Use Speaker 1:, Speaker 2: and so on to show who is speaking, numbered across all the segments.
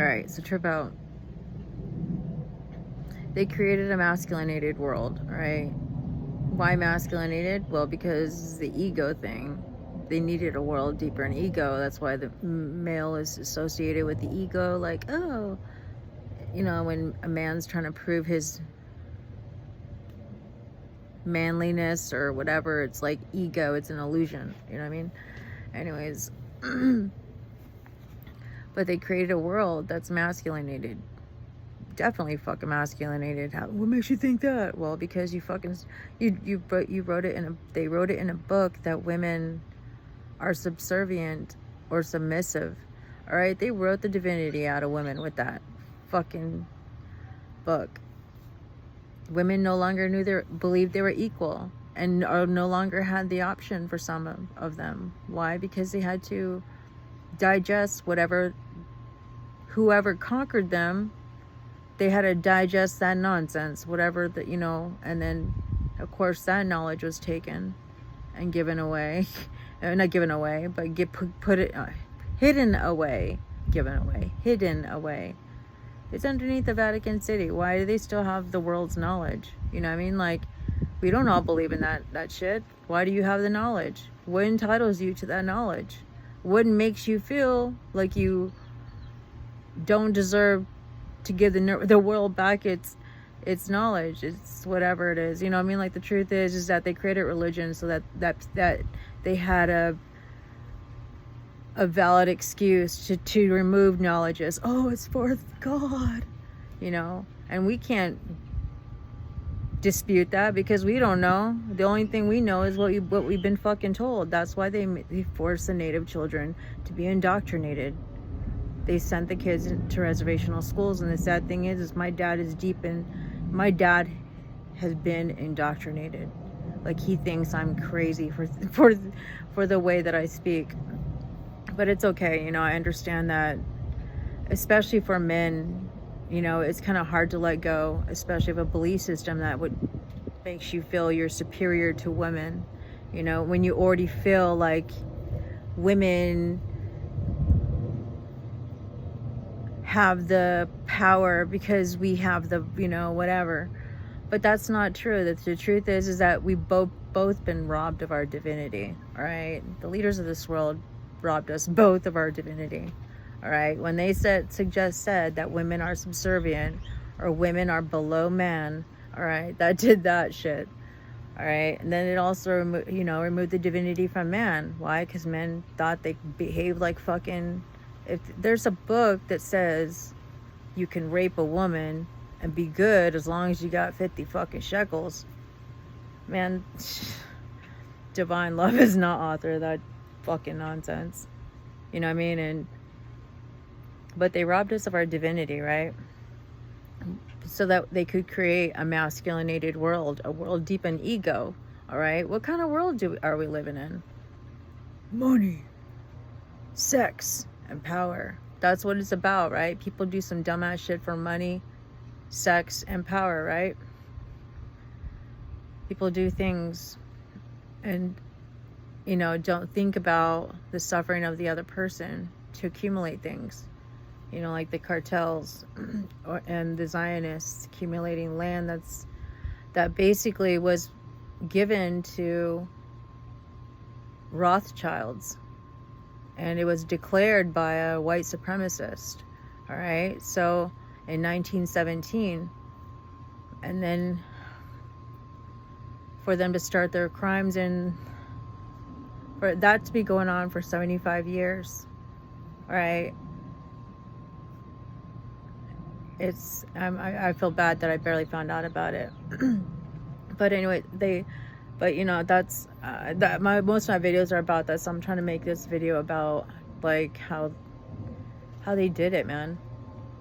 Speaker 1: Alright, so trip out. They created a masculinated world, alright? Why masculinated? Well, because the ego thing. They needed a world deeper in ego. That's why the male is associated with the ego. Like, oh, you know, when a man's trying to prove his manliness or whatever, it's like ego. It's an illusion. You know what I mean? Anyways. But they created a world that's masculinated. Definitely fucking masculinated. What makes you think that? Well, because you fucking you wrote it in a, they wrote it in a book that women are subservient or submissive. All right, they wrote the divinity out of women with that fucking book. Women no longer believed they were equal, and no longer had the option for some of them. Why? Because they had to digest whoever conquered them. They had to digest that nonsense, whatever that, you know, and then of course that knowledge was taken and given away. Not given away, but hidden away. It's underneath the Vatican City. Why do they still have the world's knowledge? You know what I mean? Like, we don't all believe in that shit. Why do you have the knowledge? What entitles you to that knowledge? What makes you feel like you don't deserve to give the world back its knowledge? It's whatever it is. You know what I mean? Like, the truth is that they created religion so that they had a valid excuse to remove knowledge as, oh, it's for God, you know. And we can't dispute that because we don't know. The only thing we know is what we've been fucking told. That's why they forced the native children to be indoctrinated. They sent the kids into reservational schools, and the sad thing is my dad has been indoctrinated. Like, he thinks I'm crazy for the way that I speak. But it's okay, you know. I understand that, especially for men, you know, it's kind of hard to let go, especially of a belief system that makes you feel you're superior to women. You know, when you already feel like women have the power because we have the, you know, whatever. But that's not true. The truth is that we both been robbed of our divinity. All right, the leaders of this world robbed us both of our divinity. All right, when they said that women are subservient or women are below man, all right, that did that shit. All right, and then it also removed the divinity from man. Why? Because men thought they behaved like fucking. If there's a book that says you can rape a woman and be good as long as you got 50 fucking shekels, man, divine love is not author of that fucking nonsense. You know what I mean? But they robbed us of our divinity, right? So that they could create a masculinated world, a world deep in ego. All right, what kind of world are we living in? Money, sex, and power. That's what it's about, right? People do some dumbass shit for money, sex, and power, right? People do things and, you know, don't think about the suffering of the other person to accumulate things. You know, like the cartels and the Zionists accumulating land that basically was given to Rothschilds, and it was declared by a white supremacist. All right, so in 1917, and then for them to start their crimes and for that to be going on for 75 years. All right. It's I feel bad that I barely found out about it. But anyway, but you know, that's most of my videos are about that. So I'm trying to make this video about like how they did it, man.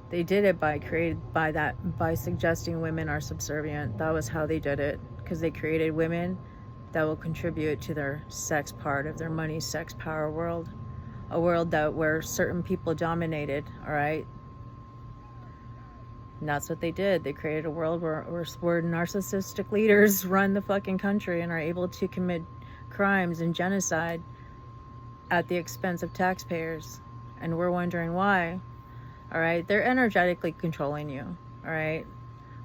Speaker 1: They did it by suggesting women are subservient. That was how they did it, because they created women that will contribute to their sex part of their money, sex, power world, a world where certain people dominated. All right. And that's what they did. They created a world where narcissistic leaders run the fucking country and are able to commit crimes and genocide at the expense of taxpayers. And we're wondering why. All right, they're energetically controlling you. All right,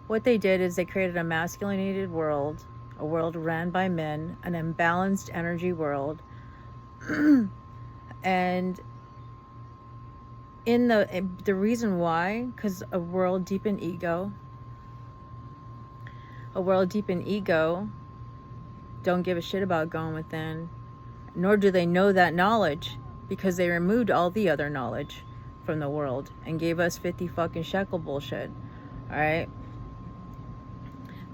Speaker 1: what they did is they created a masculinated world, a world ran by men, an imbalanced energy world. And in the reason why, because a world deep in ego don't give a shit about going within, nor do they know that knowledge, because they removed all the other knowledge from the world and gave us 50 fucking shekel bullshit. All right,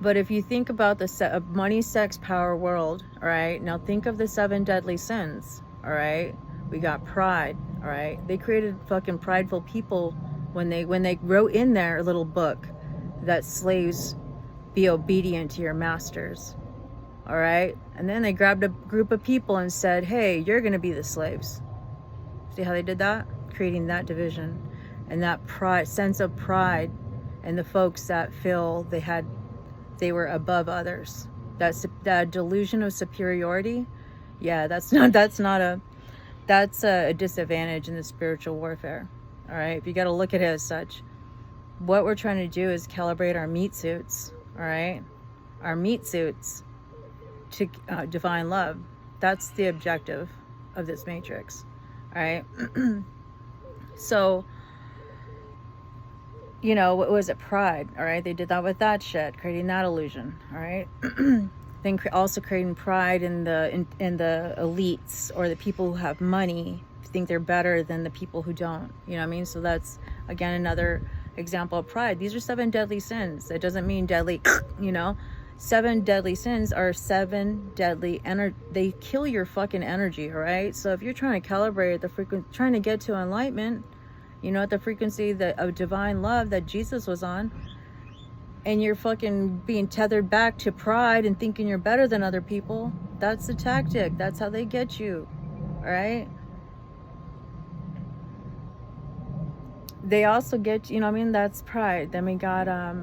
Speaker 1: but if you think about the money, sex, power world, all right, now think of the 7 deadly sins. All right, we got pride. All right, they created fucking prideful people when they wrote in their little book that slaves be obedient to your masters. All right, and then they grabbed a group of people and said, hey, you're gonna be the slaves. See how they did that? Creating that division and that pride, sense of pride, and the folks that feel they were above others. That delusion of superiority. Yeah, that's a disadvantage in the spiritual warfare. All right, you got to look at it as such. What we're trying to do is calibrate our meat suits. All right, our meat suits to divine love. That's the objective of this matrix. All right. So, you know, what was it? Pride. All right, they did that with that shit, creating that illusion. All right. Then also creating pride in the elites, or the people who have money think they're better than the people who don't. You know what I mean? So that's again another example of pride. These are 7 deadly sins. It doesn't mean deadly, you know. 7 deadly sins are 7 deadly they kill your fucking energy. All right. So if you're trying to calibrate the frequency, trying to get to enlightenment, you know, at the frequency of divine love that Jesus was on, and you're fucking being tethered back to pride and thinking you're better than other people, that's the tactic. That's how they get you. All right. They also get, you know what I mean? That's pride. Then we got, all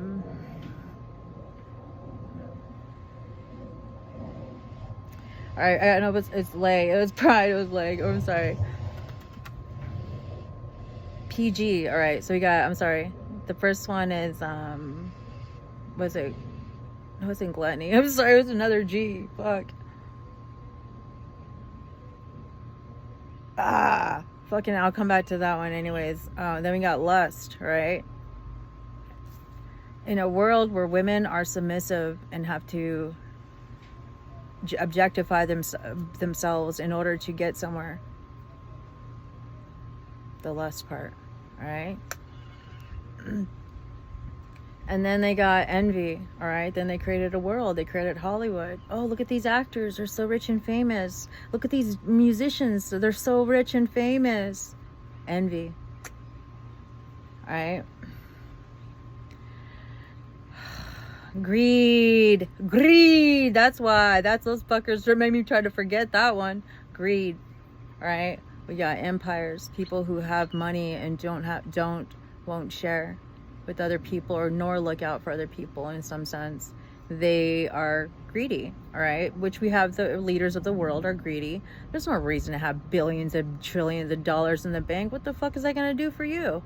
Speaker 1: right, I know it's leg. It was pride. It was leg. Oh, I'm sorry. PG. All right. So we got, I'm sorry. The first one is, was it? It wasn't gluttony. I'm sorry. It was another G. Fuck. Fucking, I'll come back to that one anyways. Then we got lust, right? In a world where women are submissive and have to objectify themselves in order to get somewhere. The lust part, all right? And then they got envy, all right? Then they created a world. They created Hollywood. Oh, look at these actors. They're so rich and famous. Look at these musicians. They're so rich and famous. Envy, all right? Greed. That's why. That's those fuckers that made me try to forget that one. Greed, all right? We got empires, people who have money and won't share with other people, or nor look out for other people. In some sense, they are greedy, all right? Which we have, the leaders of the world are greedy. There's no reason to have billions and trillions of dollars in the bank. What the fuck is that going to do for you?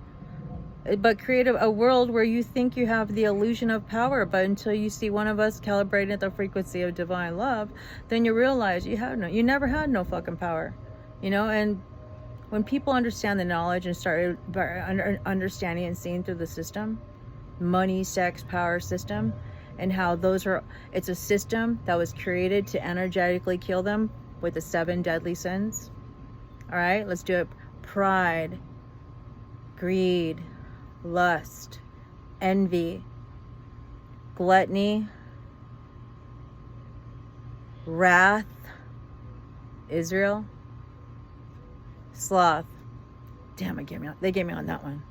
Speaker 1: But create a world where you think you have the illusion of power, but until you see one of us calibrating at the frequency of divine love, then you realize you never had no fucking power, you know? And when people understand the knowledge and start understanding and seeing through the system, money, sex, power system, and how it's a system that was created to energetically kill them with the 7 deadly sins. All right, let's do it. Pride, greed, lust, envy, gluttony, wrath, Israel, sloth. Damn, they gave me on that one.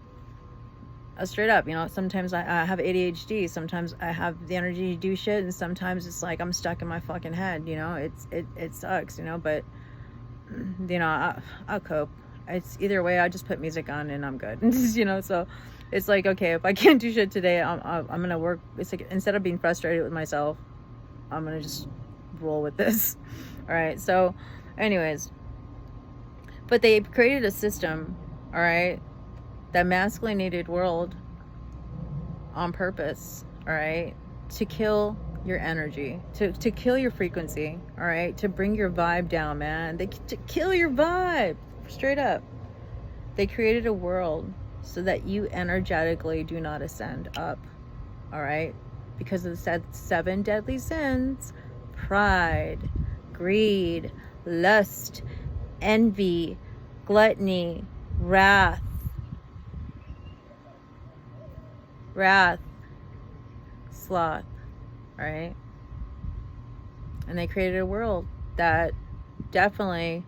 Speaker 1: Straight up, you know, sometimes I have ADHD, sometimes I have the energy to do shit, and sometimes it's like I'm stuck in my fucking head, you know. It sucks, you know, but you know, I'll cope. It's either way, I just put music on and I'm good. You know, so it's like, okay, if I can't do shit today, I'm gonna work. It's like, instead of being frustrated with myself, I'm gonna just roll with this. All right, so anyways, but they created a system, all right, that masculinated world on purpose, all right, to kill your energy, to kill your frequency, all right, to bring your vibe down, man. To kill your vibe, straight up. They created a world so that you energetically do not ascend up, all right, because of the 7 deadly sins: pride, greed, lust, envy, gluttony, wrath, sloth, right? And they created a world that definitely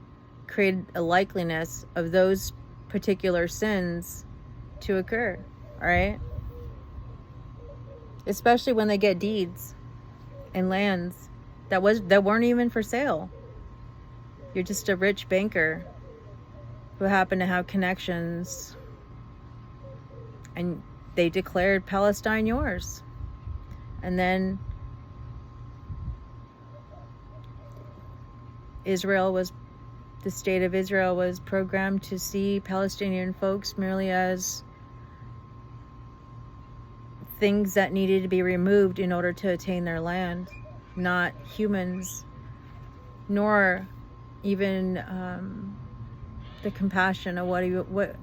Speaker 1: created a likeliness of those particular sins to occur, all right? Especially when they get deeds and lands that weren't even for sale. You're just a rich banker who happened to have connections, and they declared Palestine yours. And then the state of Israel was programmed to see Palestinian folks merely as things that needed to be removed in order to attain their land, not humans, nor even the compassion of what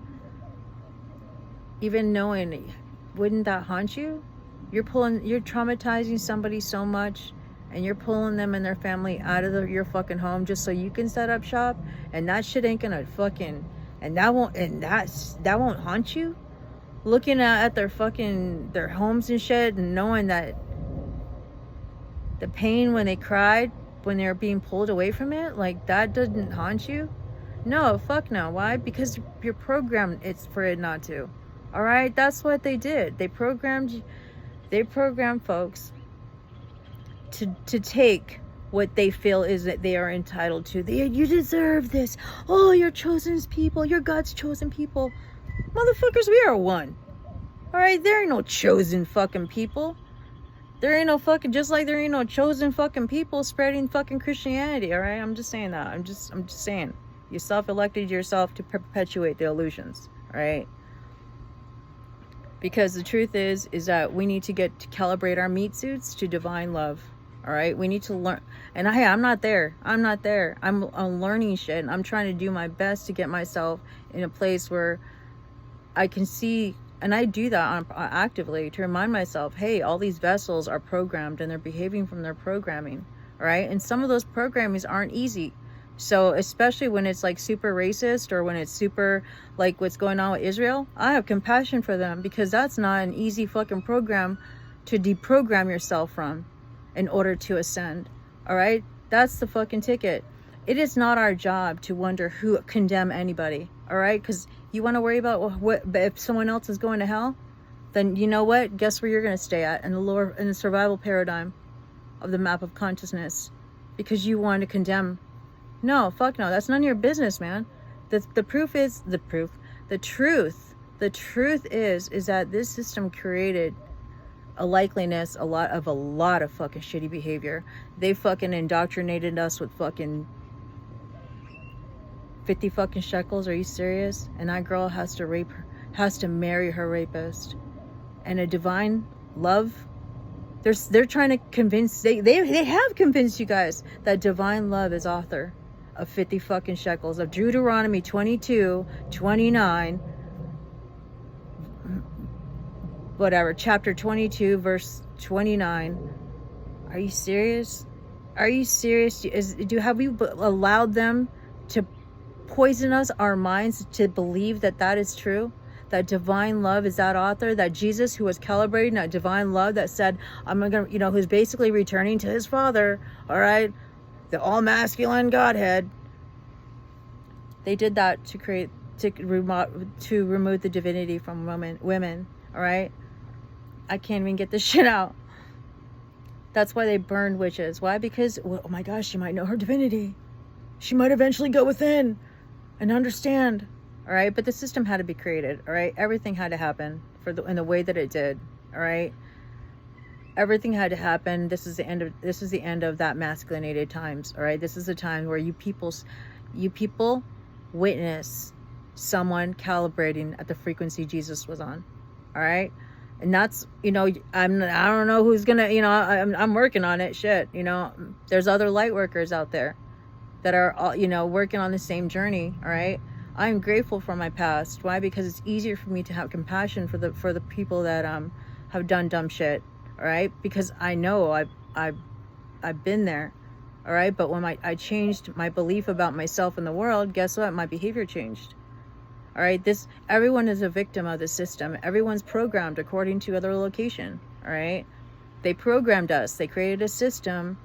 Speaker 1: even knowing. Wouldn't that haunt you? You're traumatizing somebody so much, and you're pulling them and their family out of your fucking home just so you can set up shop, and that shit ain't gonna fucking, and that won't haunt you? Looking at their homes and shit, and knowing that the pain when they cried when they were being pulled away from it, like, that doesn't haunt you? No, fuck no. Why? Because you're programmed it's for it not to. All right, that's what they did. They programmed folks to take what they feel is that they are entitled to. You deserve this. Oh, you're chosen people. You're God's chosen people. Motherfuckers, we are one. All right, there ain't no chosen fucking people. There ain't no fucking, just like there ain't no chosen fucking people spreading fucking Christianity. All right, I'm just saying that. I'm just saying. You self-elected yourself to perpetuate the illusions. All right. Because the truth is that we need to calibrate our meat suits to divine love. All right, we need to learn. And I'm not there. I'm learning shit, and I'm trying to do my best to get myself in a place where I can see, and I do that actively to remind myself, hey, all these vessels are programmed and they're behaving from their programming. All right, and some of those programmings aren't easy. So especially when it's like super racist, or when it's super like what's going on with Israel, I have compassion for them, because that's not an easy fucking program to deprogram yourself from in order to ascend. All right, that's the fucking ticket. It is not our job to wonder who condemn anybody. All right, because you want to worry about what if someone else is going to hell, then you know what? Guess where you're going to stay at, in the survival paradigm of the map of consciousness, because you want to condemn. No, fuck no. That's none of your business, man. The truth is that this system created a likeliness, a lot of fucking shitty behavior. They fucking indoctrinated us with fucking 50 fucking shekels. Are you serious? And that girl has to marry her rapist. And a divine love, they're trying to convince, they have convinced you guys that divine love is author of 50 fucking shekels, of Deuteronomy 22:29, whatever, chapter 22, verse 29. Are you serious? Are you serious? Have we allowed them to poison our minds to believe that is true? That divine love is that author, that Jesus, who was calibrating that divine love, that said, I'm gonna, who's basically returning to his Father, all right, the all masculine Godhead. They did that to remove the divinity from women, all right? I can't even get this shit out. That's why they burned witches. Why? Because, well, oh my gosh, she might know her divinity. She might eventually go within and understand. All right, but the system had to be created. All right, everything had to happen in the way that it did. All right, everything had to happen. This is the end of that masculinated times. All right, this is the time where you people witness someone calibrating at the frequency Jesus was on. All right. And that's, I don't know who's gonna, I'm working on it. Shit. There's other light workers out there that are all, working on the same journey. All right. I'm grateful for my past. Why? Because it's easier for me to have compassion for the people that have done dumb shit. All right. Because I know I've been there. All right. But when I changed my belief about myself and the world, guess what? My behavior changed. All right, everyone is a victim of the system. Everyone's programmed according to other location. All right, they programmed us. They created a system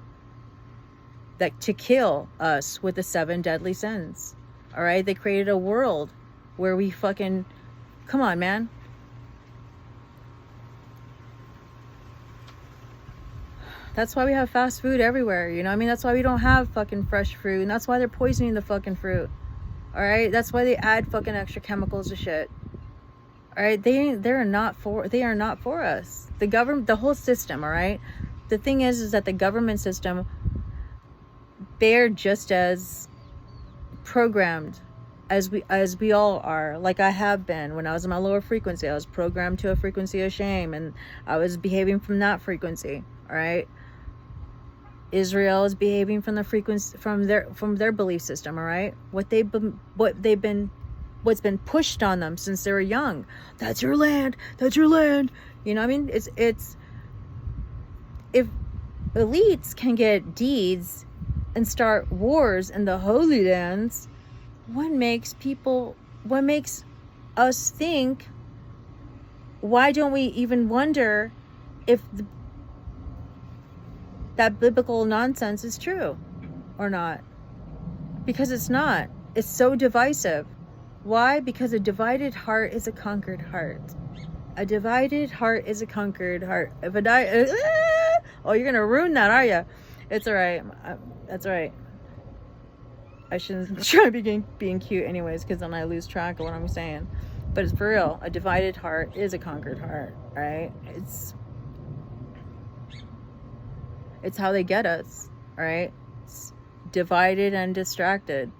Speaker 1: to kill us with the 7 deadly sins. All right, they created a world where we fucking, come on, man. That's why we have fast food everywhere. That's why we don't have fucking fresh fruit, and that's why they're poisoning the fucking fruit. All right, that's why they add fucking extra chemicals to shit. All right, they are not for us. The government, the whole system. All right, the thing is that the government system, they're just as programmed as we all are. Like I have been when I was in my lower frequency. I was programmed to a frequency of shame, and I was behaving from that frequency. All right. Israel is behaving from the frequency from their belief system. All right, what's been pushed on them since they were young. That's your land. That's your land. It's if elites can get deeds and start wars in the Holy Lands, what makes us think? Why don't we even wonder if that biblical nonsense is true or not? Because it's not. It's so divisive. Why? Because a divided heart is a conquered heart. A divided heart is a conquered heart. If oh, you're gonna ruin that, are you? It's all right. That's all right. I shouldn't try being cute anyways, because then I lose track of what I'm saying. But it's for real. A divided heart is a conquered heart, right? It's how they get us, all right? It's divided and distracted,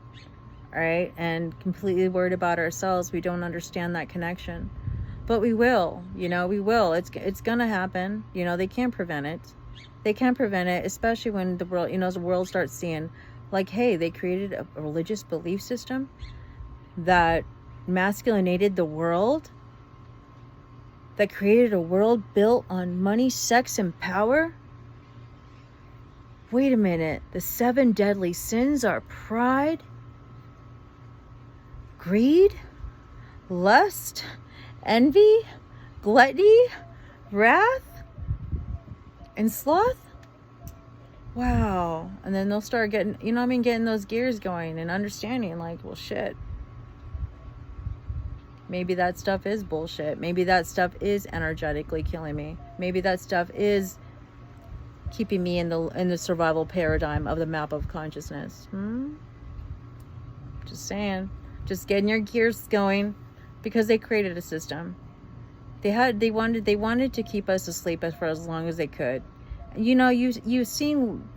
Speaker 1: all right? And completely worried about ourselves. We don't understand that connection. But we will, we will. It's going to happen. They can't prevent it. They can't prevent it, especially when the world, the world starts seeing, like, hey, they created a religious belief system that masculinated the world, that created a world built on money, sex, and power. Wait a minute. The 7 deadly sins are pride, greed, lust, envy, gluttony, wrath, and sloth. Wow. And then they'll start getting, getting those gears going and understanding, like, well, shit. Maybe that stuff is bullshit. Maybe that stuff is energetically killing me. Maybe that stuff is keeping me in the survival paradigm of the map of consciousness. Just saying. Just getting your gears going, because they created a system. They wanted to keep us asleep for as long as they could. You've seen,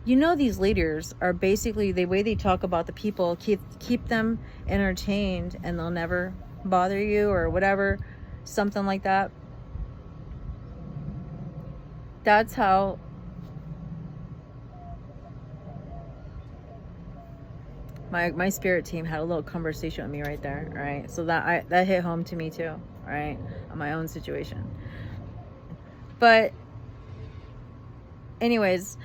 Speaker 1: these leaders are basically, the way they talk about the people, keep them entertained, and they'll never bother you or whatever, something like that. That's how my spirit team had a little conversation with me right there. All right, so that hit home to me too. All right, on my own situation. But anyways,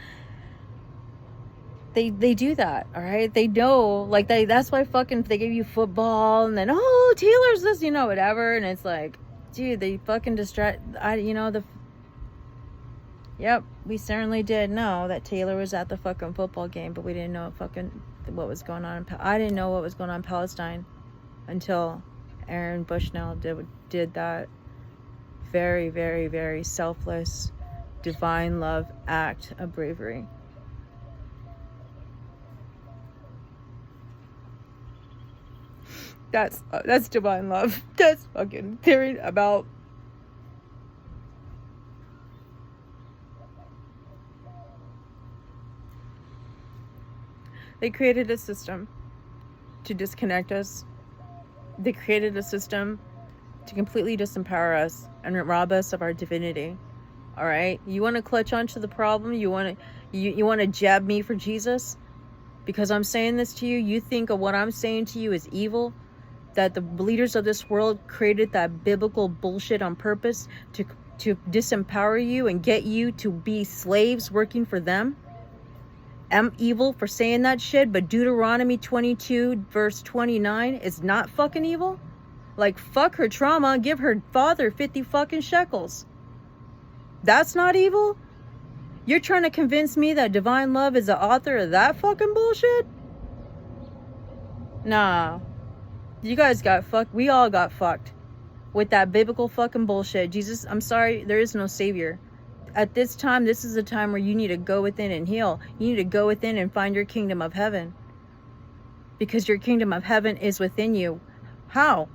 Speaker 1: they do that. All right, they know, like, that's why fucking they give you football, and then, oh, Taylor's this, whatever, and it's like, dude, they fucking distract. Yep, we certainly did know that Taylor was at the fucking football game, but we didn't know what was going on. I didn't know what was going on in Palestine until Aaron Bushnell did that very, very, very selfless, divine love act of bravery. That's divine love. That's fucking theory about. They created a system to disconnect us They created a system to completely disempower us and rob us of our divinity. All right, you want to clutch onto the problem? You want to jab me for Jesus because I'm saying this to you? You think of what I'm saying to you is evil? That the leaders of this world created that biblical bullshit on purpose to disempower you and get you to be slaves working for them? I'm evil for saying that shit, but Deuteronomy 22 verse 29 is not fucking evil? Like, fuck her trauma, give her father 50 fucking shekels. That's not evil? You're trying to convince me that divine love is the author of that fucking bullshit? Nah. You guys got fucked. We all got fucked with that biblical fucking bullshit. Jesus, I'm sorry, there is no savior. At this time, this is a time where you need to go within and heal. You need to go within and find your kingdom of heaven. Because your kingdom of heaven is within you. How?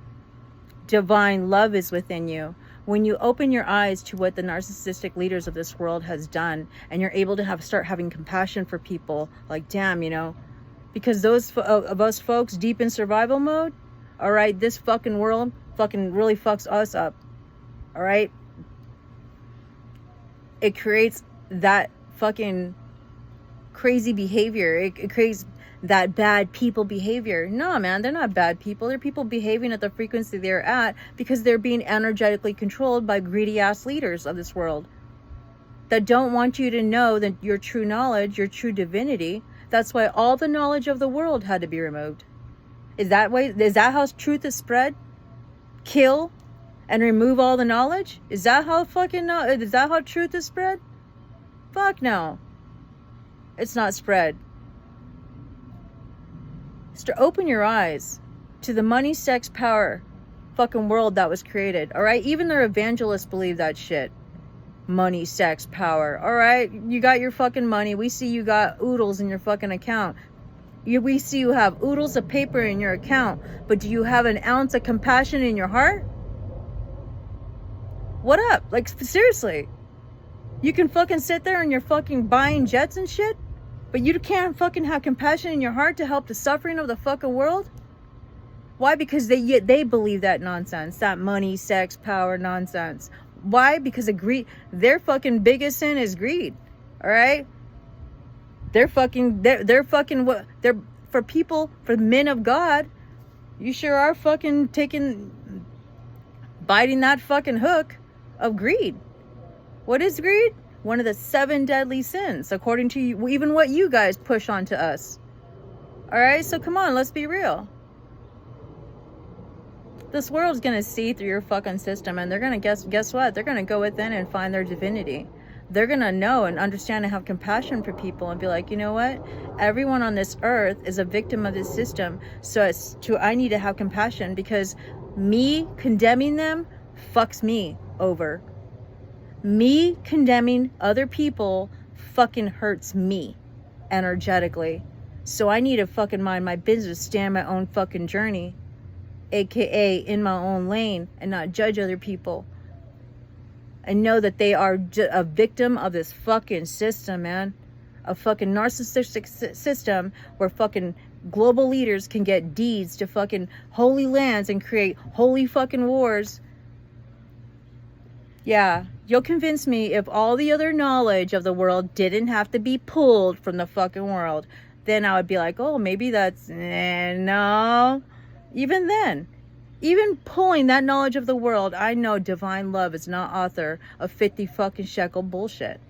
Speaker 1: Divine love is within you. When you open your eyes to what the narcissistic leaders of this world has done, and you're able to start having compassion for people, like, damn, you know, because those of us folks deep in survival mode, all right, this fucking world fucking really fucks us up. All right, it creates that fucking crazy behavior. It creates that bad people behavior. No, man, they're not bad people. They're people behaving at the frequency they're at because they're being energetically controlled by greedy ass leaders of this world that don't want you to know that your true knowledge, your true divinity. That's why all the knowledge of the world had to be removed. Is that how truth is spread? Kill and remove all the knowledge? Is that how truth is spread? Fuck no. It's not spread. Open your eyes to the money, sex, power fucking world that was created. All right, even their evangelists believe that shit. Money, sex, power. All right, you got your fucking money. We see you got oodles in your fucking account. We see you have oodles of paper in your account, but do you have an ounce of compassion in your heart? What up? Like, seriously, you can fucking sit there and you're fucking buying jets and shit, but you can't fucking have compassion in your heart to help the suffering of the fucking world? Why? Because they believe that nonsense, that money, sex, power nonsense. Why? Because of greed. Their fucking biggest sin is greed. All right. They're for people, for men of God. You sure are fucking biting that fucking hook of greed. What is greed? One of the 7 deadly sins, according to you, even what you guys push onto us. All right, so come on, let's be real. This world's gonna see through your fucking system, and they're gonna guess what? They're gonna go within and find their divinity. They're gonna know and understand and have compassion for people and be like, you know what? Everyone on this earth is a victim of this system. So I need to have compassion, because me condemning them fucks me over. Me condemning other people fucking hurts me energetically. So I need to fucking mind my business, stand my own fucking journey, aka in my own lane, and not judge other people. And know that they are a victim of this fucking system, man. A fucking narcissistic system where fucking global leaders can get deeds to fucking holy lands and create holy fucking wars. Yeah, you'll convince me if all the other knowledge of the world didn't have to be pulled from the fucking world. Then I would be like, oh, maybe that's... no. Even then, even pulling that knowledge of the world, I know divine love is not author of 50 fucking shekel bullshit.